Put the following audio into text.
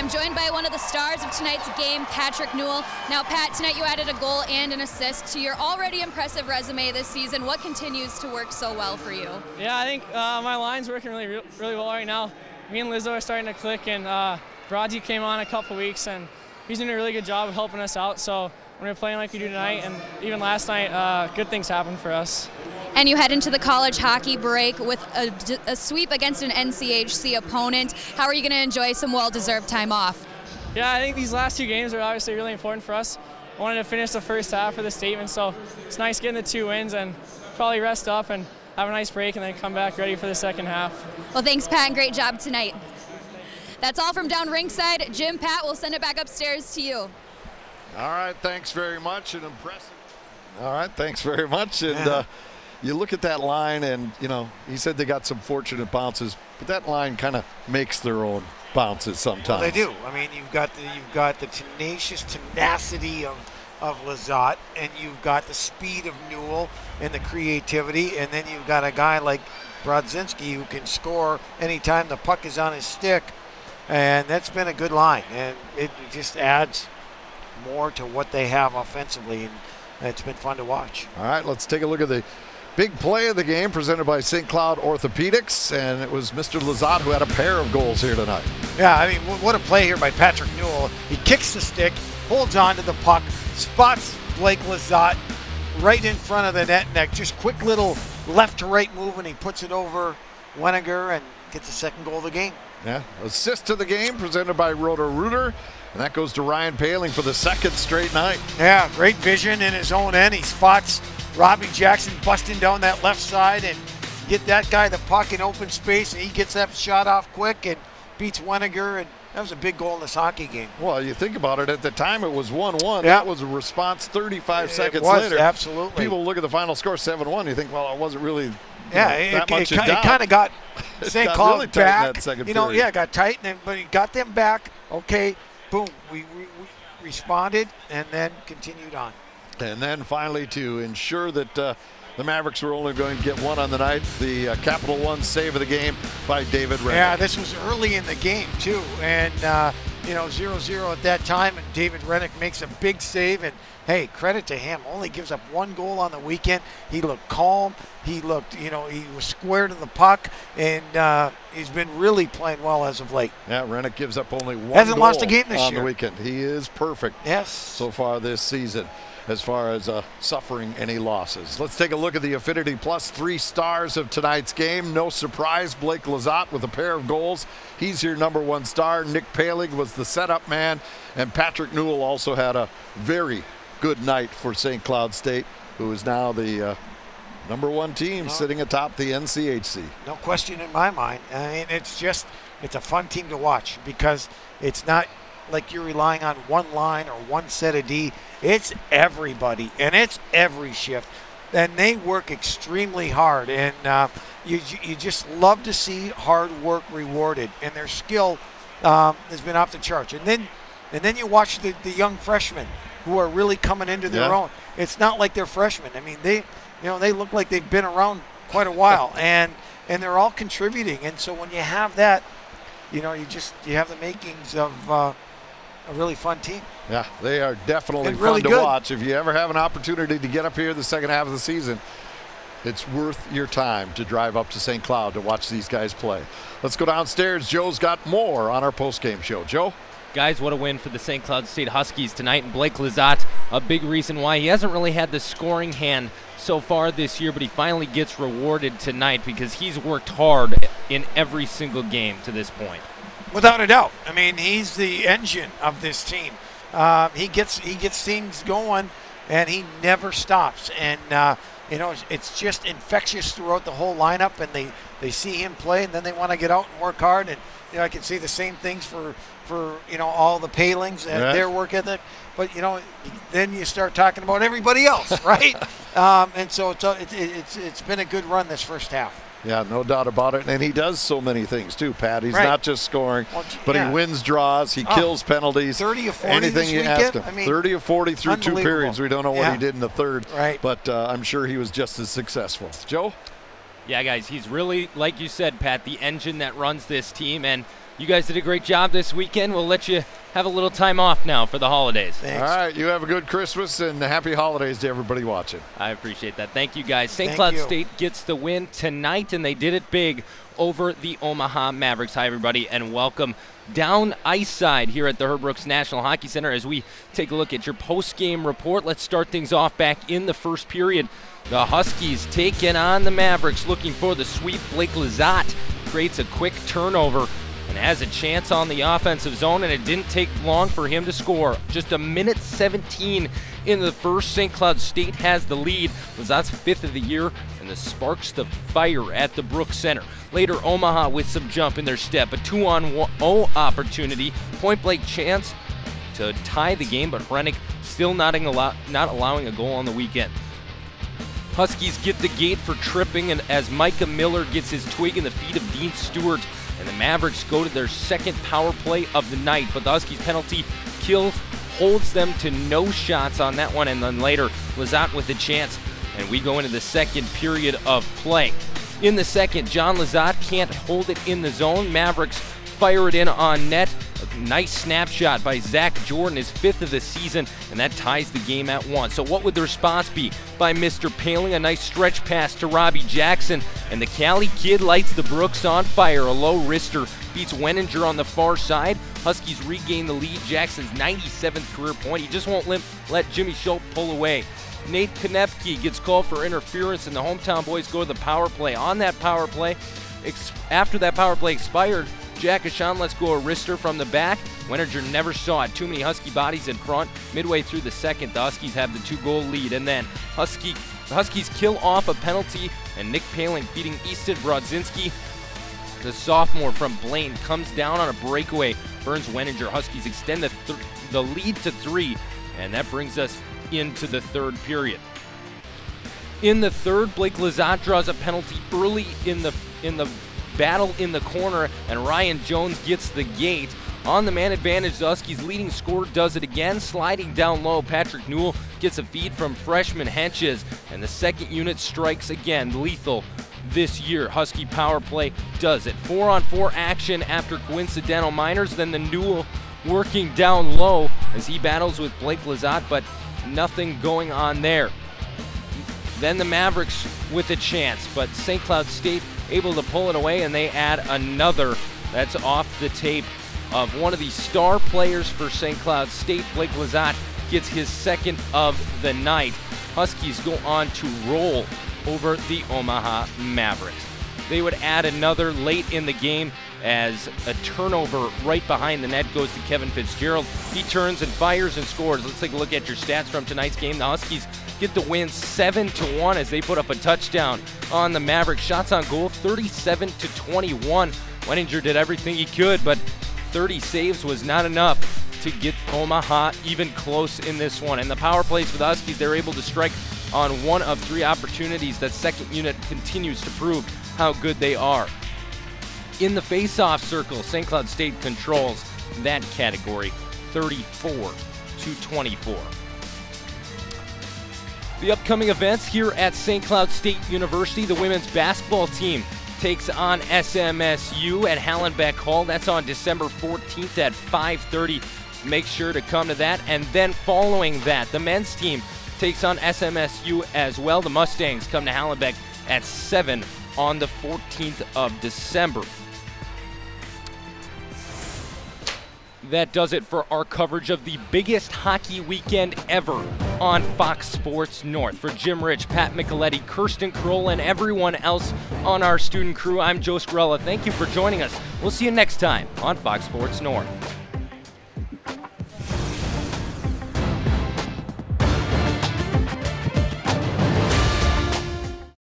I'm joined by one of the stars of tonight's game, Patrick Newell. Now, Pat, tonight you added a goal and an assist to your already impressive resume this season. What continues to work so well for you? Yeah, I think my line's working really well right now. Me and Lizzo are starting to click, and Brodsy came on a couple weeks, and he's doing a really good job of helping us out. So when we're playing like we do tonight, and even last night, good things happen for us. And you head into the college hockey break with a sweep against an NCHC opponent. How are you going to enjoy some well-deserved time off? Yeah, I think these last two games are obviously really important for us. I wanted to finish the first half for the statement, so it's nice getting the 2 wins and probably rest up and have a nice break and then come back ready for the second half. Well, thanks, Pat, and great job tonight. That's all from down ringside. Jim, Pat, we'll send it back upstairs to you. All right, thanks very much. And impressive. All right, thanks very much. And you look at that line, and you know, he said they got some fortunate bounces, but that line kind of makes their own bounces sometimes. Well, they do. I mean, you've got the tenacious tenacity of Lizotte, and you've got the speed of Newell and the creativity, and then you've got a guy like Brodzinski who can score anytime the puck is on his stick, and that's been a good line, and it just adds more to what they have offensively, and it's been fun to watch. All right, let's take a look at the big play of the game presented by St. Cloud Orthopedics, and it was Mr. Lizotte who had a pair of goals here tonight. Yeah, I mean, what a play here by Patrick Newell. He kicks the stick, holds on to the puck, spots Blake Lizotte right in front of the net, and just quick little left to right move, and he puts it over Weniger and gets the second goal of the game. Yeah, assist to the game presented by Roto-Rooter, and that goes to Ryan Paling for the second straight night. Yeah, great vision in his own end. He spots Robbie Jackson busting down that left side and get that guy the puck in open space, and he gets that shot off quick and beats Weniger, and that was a big goal in this hockey game. Well, you think about it, at the time it was 1-1. Yeah. That was a response 35 seconds was, later. Absolutely. People look at the final score, 7-1. You think, well, it wasn't really it kind of got St. Cloud really back. In that second you know, period. yeah, got tight, but he got them back. Okay, boom, we responded and then continued on. And then finally, to ensure that the Mavericks were only going to get one on the night, the Capital One save of the game by David Rennick. Yeah, this was early in the game too, and you know, 0-0 at that time, and David Rennick makes a big save, and hey, credit to him. Only gives up 1 goal on the weekend. He looked calm. He looked, you know, he was square to the puck, and he's been really playing well as of late. Yeah, Rennick gives up only 1 Hasn't goal lost a game this on year. the weekend. He is perfect. Yes. So far this season, as far as suffering any losses. Let's take a look at the Affinity Plus 3 stars of tonight's game. No surprise, Blake Lizotte with a pair of goals. He's your #1 star. Nick Paling was the setup man, and Patrick Newell also had a very good night for St. Cloud State, who is now the #1 team sitting atop the NCHC. No question in my mind. I mean, it's a fun team to watch because it's not like you're relying on one line or one set of D. It's everybody, and it's every shift. And they work extremely hard, and you just love to see hard work rewarded, and their skill has been off the charts. And then you watch the young freshmen who are really coming into their own. It's not like they're freshmen. I mean, they look like they've been around quite a while, and they're all contributing. And so when you have that, you know, you have the makings of a really fun team. Yeah, they are definitely really fun to good. watch. If you ever have an opportunity to get up here the second half of the season, it's worth your time to drive up to St. Cloud to watch these guys play. Let's go downstairs. Joe's got more on our post-game show. Joe? Guys, what a win for the St. Cloud State Huskies tonight. And Blake Lizotte, a big reason why. He hasn't really had the scoring hand so far this year, but he finally gets rewarded tonight because he's worked hard in every single game to this point. Without a doubt. I mean, he's the engine of this team. He gets things going, and he never stops. And you know, it's just infectious throughout the whole lineup. And they see him play, and then they want to get out and work hard. And you know, I can see the same things for you know, all the Palings and their work ethic. But you know, then you start talking about everybody else, right? And so it's been a good run this first half. Yeah, no doubt about it. And he does so many things too, Pat. He's not just scoring, but he wins draws, he kills penalties. 30 or 40 anything this you weekend? ask him. I mean, 30 or 40 through 2 periods. We don't know what he did in the third, right. but I'm sure he was just as successful. Joe? Yeah, guys, he's really, like you said, Pat, the engine that runs this team, and you guys did a great job this weekend. We'll let you have a little time off now for the holidays. Thanks. All right, you have a good Christmas and happy holidays to everybody watching. I appreciate that. Thank you, guys. St. Cloud State gets the win tonight, and they did it big over the Omaha Mavericks. Hi, everybody, and welcome down ice side here at the Herb Brooks National Hockey Center as we take a look at your post-game report. Let's start things off back in the first period. The Huskies taking on the Mavericks, looking for the sweep. Blake Lizotte creates a quick turnover and has a chance on the offensive zone, and it didn't take long for him to score. Just a minute 17 in the first. St. Cloud State has the lead. Lizotte's 5th of the year, and this sparks the fire at the Brooks Center. Later, Omaha with some jump in their step. A 2-on-0 opportunity. Point-blank chance to tie the game, but Hrenik still not allowing a goal on the weekend. Huskies get the gate for tripping, and as Micah Miller gets his twig in the feet of Dean Stewart, and the Mavericks go to their second power play of the night, but the Huskies penalty holds them to no shots on that one, and then later Lizotte with a chance, and we go into the second period of play. In the second, John Lizotte can't hold it in the zone. Mavericks fire it in on net. A nice snapshot by Zach Jordan, his 5th of the season, and that ties the game at 1. So what would the response be by Mr. Paling? A nice stretch pass to Robbie Jackson, and the Cali kid lights the Brooks on fire. A low wrister beats Wenninger on the far side. Huskies regain the lead. Jackson's 97th career point. He just won't let Jimmy Schultz pull away. Nate Konepke gets called for interference, and the hometown boys go to the power play. On that power play, after that power play expired, Jack Ashan lets go a wrister from the back. Wenninger never saw it. Too many Husky bodies in front. Midway through the second, the Huskies have the 2-goal lead. And then the Huskies kill off a penalty, and Nick Paling feeding Easton Brodzinski. The sophomore from Blaine comes down on a breakaway, burns Wenninger. Huskies extend the lead to 3, and that brings us into the third period. In the third, Blake Lizotte draws a penalty early in the battle in the corner, and Ryan Jones gets the gate. On the man advantage, the Huskies' leading scorer does it again. Sliding down low, Patrick Newell gets a feed from freshman Henches, and the second unit strikes again. Lethal this year. Husky power play does it. 4-on-4 action after coincidental minors. Then the Newell working down low as he battles with Blake Lizotte, but nothing going on there. Then the Mavericks with a chance, but St. Cloud State able to pull it away, and they add another. That's off the tape of one of the star players for St. Cloud State. Blake Lizotte gets his 2nd of the night. Huskies go on to roll over the Omaha Mavericks. They would add another late in the game as a turnover right behind the net goes to Kevin Fitzgerald. He turns and fires and scores. Let's take a look at your stats from tonight's game. The Huskies get the win 7-1 as they put up a touchdown on the Mavericks. Shots on goal 37-21. Wenninger did everything he could, but 30 saves was not enough to get Omaha even close in this one. And the power plays for the Huskies, they're able to strike on 1 of 3 opportunities. That second unit continues to prove how good they are. In the face-off circle, St. Cloud State controls that category 34-24. The upcoming events here at St. Cloud State University, the women's basketball team takes on SMSU at Hallenbeck Hall. That's on December 14th at 5:30. Make sure to come to that. And then following that, the men's team takes on SMSU as well. The Mustangs come to Hallenbeck at 7 on the 14th of December. That does it for our coverage of the biggest hockey weekend ever on Fox Sports North. For Jim Rich, Pat Micheletti, Kirsten Kroll, and everyone else on our student crew, I'm Joe Scarella. Thank you for joining us. We'll see you next time on Fox Sports North.